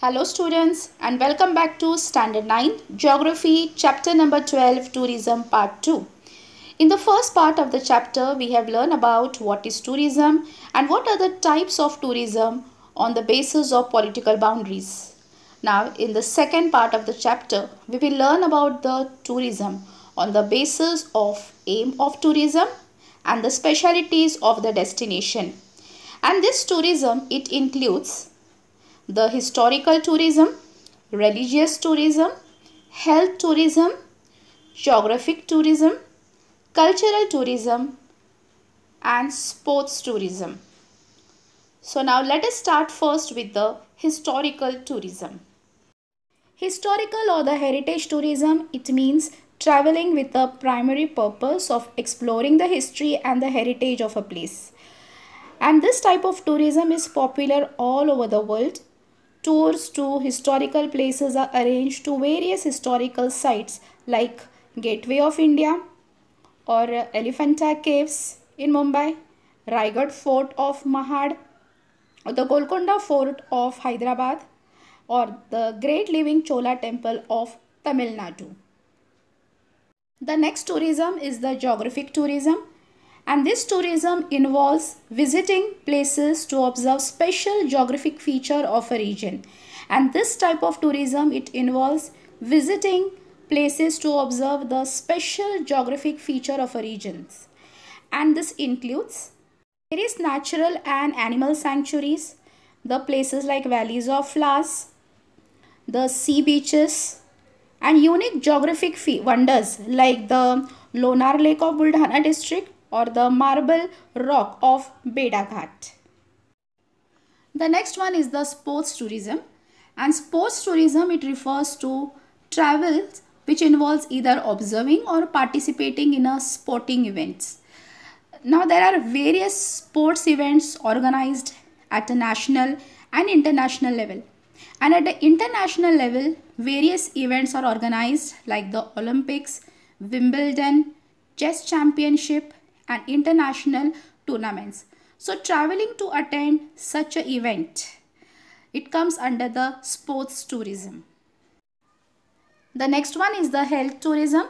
Hello students and welcome back to Standard 9 Geography chapter number 12 Tourism part 2. In the first part of the chapter we have learned about what is tourism and what are the types of tourism on the basis of political boundaries. Now in the second part of the chapter we will learn about the tourism on the basis of aim of tourism and the specialities of the destination. And this tourism it includes the historical tourism, religious tourism, health tourism, geographic tourism, cultural tourism and sports tourism. So now let us start first with the historical tourism. Historical or the heritage tourism, it means traveling with the primary purpose of exploring the history and the heritage of a place. And this type of tourism is popular all over the world. Tours to historical places are arranged to various historical sites like Gateway of India or Elephanta Caves in Mumbai, Raigad Fort of Mahad, or the Golconda Fort of Hyderabad, or the Great Living Chola Temple of Tamil Nadu. The next tourism is the geographic tourism. And this tourism involves visiting places to observe special geographic feature of a region. And this type of tourism, it involves visiting places to observe the special geographic feature of a region. And this includes various natural and animal sanctuaries, the places like valleys of flowers, the sea beaches, and unique geographic wonders like the Lonar Lake of Buldhana district or the marble rock of Beda Ghat. The next one is the sports tourism, and sports tourism it refers to travel which involves either observing or participating in a sporting events. Now there are various sports events organized at a national and international level, and at the international level various events are organized like the Olympics, Wimbledon, chess championship and international tournaments. So traveling to attend such an event, it comes under the sports tourism. The next one is the health tourism.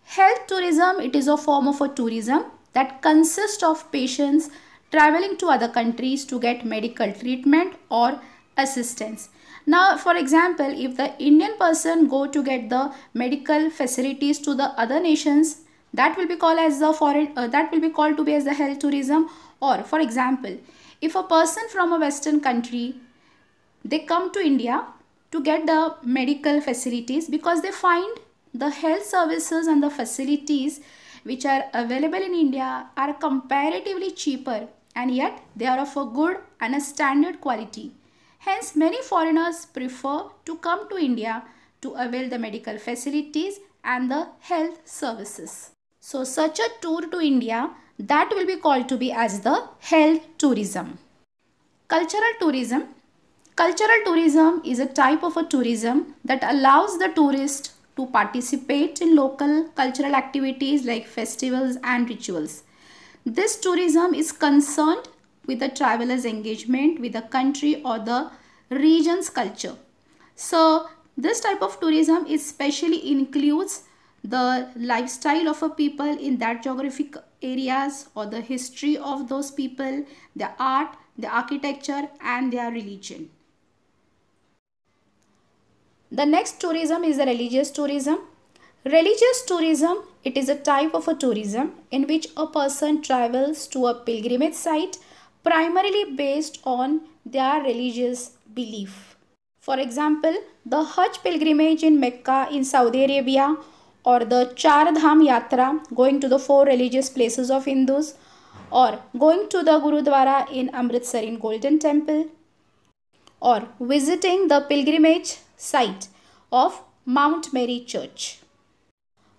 Health tourism, it is a form of a tourism that consists of patients traveling to other countries to get medical treatment or assistance. Now for example, if the Indian person go to get the medical facilities to the other nations, that will be called as the that will be called to be as the health tourism. Or for example, if a person from a western country, they come to India to get the medical facilities because they find the health services and the facilities which are available in India are comparatively cheaper, and yet they are of a good and a standard quality. Hence many foreigners prefer to come to India to avail the medical facilities and the health services. So such a tour to India, that will be called to be as the health tourism. Cultural tourism. Cultural tourism is a type of a tourism that allows the tourist to participate in local cultural activities like festivals and rituals. This tourism is concerned with the traveler's engagement with the country or the region's culture. So this type of tourism especially includes the lifestyle of a people in that geographic areas or the history of those people, their art, their architecture and their religion. The next tourism is the religious tourism. Religious tourism, it is a type of a tourism in which a person travels to a pilgrimage site primarily based on their religious belief. For example, the Hajj pilgrimage in Mecca in Saudi Arabia, or the Char Dham Yatra going to the 4 religious places of Hindus, or going to the Gurudwara in Amritsar in Golden Temple, or visiting the pilgrimage site of Mount Mary Church.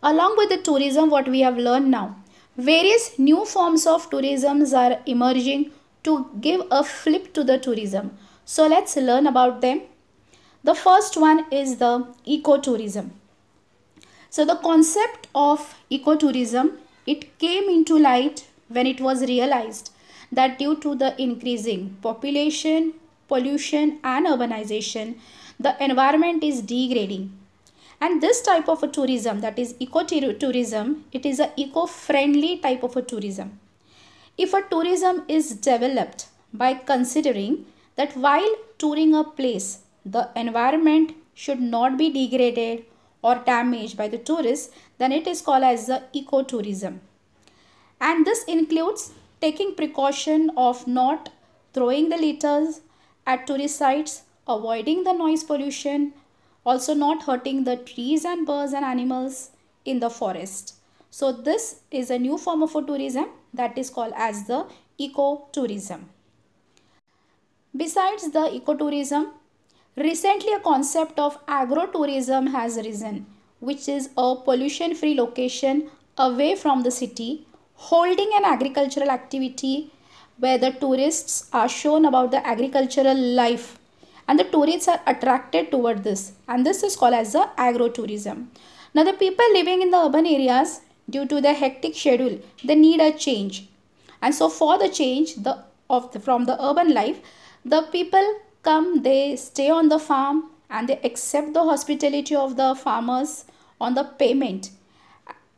Along with the tourism what we have learned now, various new forms of tourism are emerging to give a flip to the tourism. So let's learn about them. The first one is the ecotourism. So the concept of ecotourism, it came into light when it was realized that due to the increasing population, pollution and urbanization, the environment is degrading. And this type of a tourism, that is ecotourism, it is a eco-friendly type of a tourism. If a tourism is developed by considering that while touring a place, the environment should not be degraded or damaged by the tourists, then it is called as the ecotourism. And this includes taking precaution of not throwing the litters at tourist sites, avoiding the noise pollution, also not hurting the trees and birds and animals in the forest. So this is a new form of a tourism that is called as the ecotourism. Besides the ecotourism, recently a concept of agrotourism has arisen, which is a pollution-free location away from the city, holding an agricultural activity where the tourists are shown about the agricultural life and the tourists are attracted toward this, and this is called as the agrotourism. Now the people living in the urban areas, due to their hectic schedule, they need a change, and so for the change from the urban life, the people come, they stay on the farm and they accept the hospitality of the farmers on the payment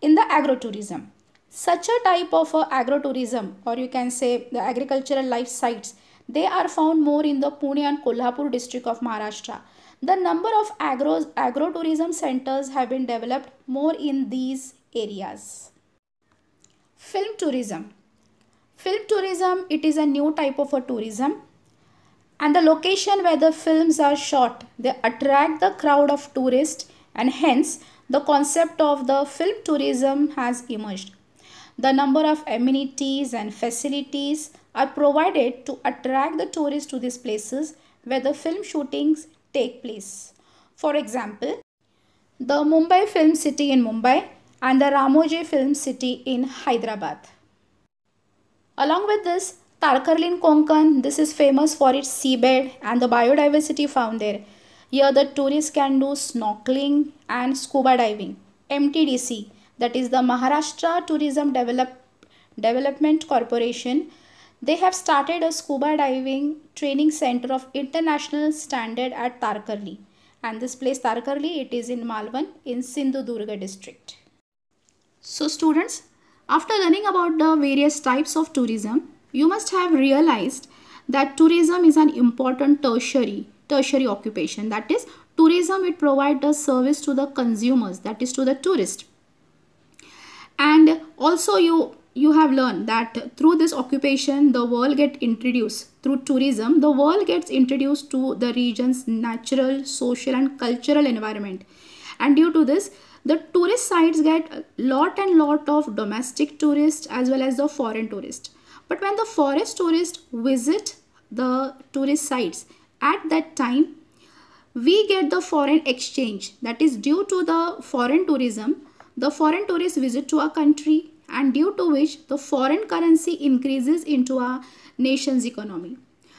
in the agrotourism. Such a type of agrotourism, or you can say the agricultural life sites, they are found more in the Pune and Kolhapur district of Maharashtra. The number of agrotourism centers have been developed more in these areas. Film tourism. Film tourism, it is a new type of a tourism, and the location where the films are shot, they attract the crowd of tourists, and hence the concept of the film tourism has emerged. The number of amenities and facilities are provided to attract the tourists to these places where the film shootings take place. For example, the Mumbai Film City in Mumbai and the Ramoji Film City in Hyderabad. Along with this, Tarkarli in Konkan, this is famous for its seabed and the biodiversity found there. Here the tourists can do snorkeling and scuba diving. MTDC, that is the Maharashtra Tourism Development Corporation, they have started a scuba diving training center of international standard at Tarkarli. And this place Tarkarli, it is in Malvan in Sindhudurga district. So students, after learning about the various types of tourism, you must have realized that tourism is an important tertiary occupation. That is, tourism, it provides a service to the consumers, that is to the tourist. And also you have learned that through this occupation, the world gets introduced, through tourism, the world gets introduced to the region's natural, social and cultural environment. And due to this, the tourist sites get a lot of domestic tourists as well as the foreign tourists. But when the foreign tourists visit the tourist sites, at that time, we get the foreign exchange. That is, due to the foreign tourism, the foreign tourists visit to our country, and due to which the foreign currency increases into our nation's economy.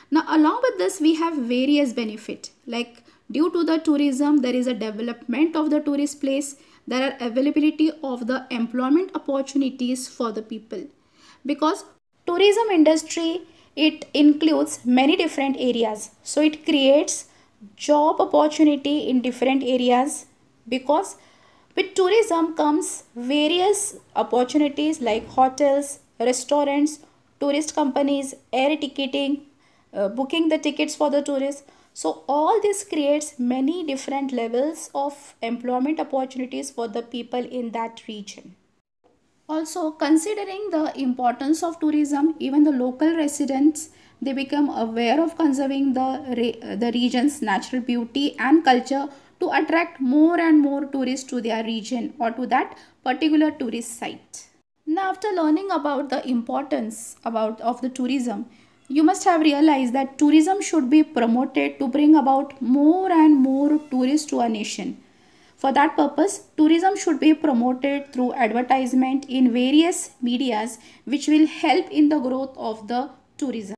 Now, along with this, we have various benefits. Like due to the tourism, there is a development of the tourist place. There are availability of the employment opportunities for the people. Because tourism industry, it includes many different areas. So it creates job opportunity in different areas, because with tourism comes various opportunities like hotels, restaurants, tourist companies, air ticketing, booking the tickets for the tourists. So all this creates many different levels of employment opportunities for the people in that region. Also, considering the importance of tourism, even the local residents, they become aware of conserving the region's natural beauty and culture to attract more and more tourists to their region or to that particular tourist site. Now, after learning about the importance of the tourism, you must have realized that tourism should be promoted to bring about more and more tourists to our nation. For that purpose, tourism should be promoted through advertisement in various medias, which will help in the growth of the tourism.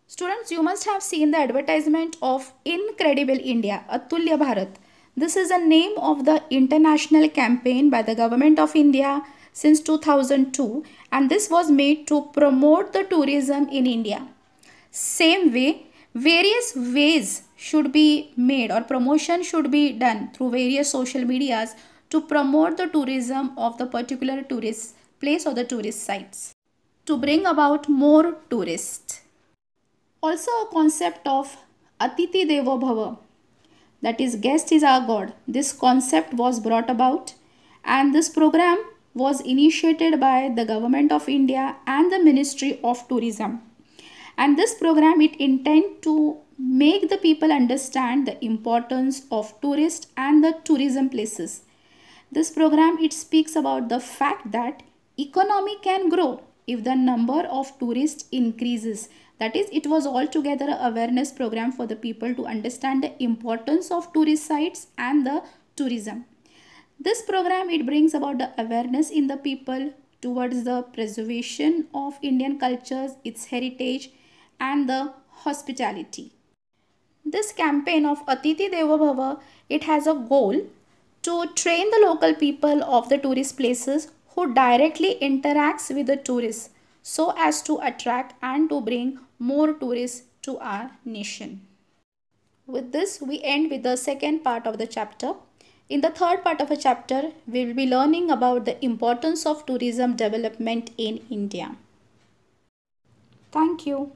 Students, you must have seen the advertisement of Incredible India, Atulya Bharat. This is the name of the international campaign by the government of India since 2002, and this was made to promote the tourism in India. Same way, various ways should be made or promotion should be done through various social medias to promote the tourism of the particular tourist place or the tourist sites to bring about more tourists. Also a concept of Atiti Devo Bhava, that is guest is our god. This concept was brought about and this program was initiated by the government of India and the Ministry of Tourism. And this program it intend to make the people understand the importance of tourist and the tourism places. This program it speaks about the fact that economy can grow if the number of tourists increases. That is, it was altogether an awareness program for the people to understand the importance of tourist sites and the tourism. This program it brings about the awareness in the people towards the preservation of Indian cultures, its heritage and the hospitality. This campaign of Atiti Devo Bhava, it has a goal to train the local people of the tourist places who directly interacts with the tourists so as to attract and to bring more tourists to our nation. With this, we end with the second part of the chapter. In the third part of the chapter, we will be learning about the importance of tourism development in India. Thank you.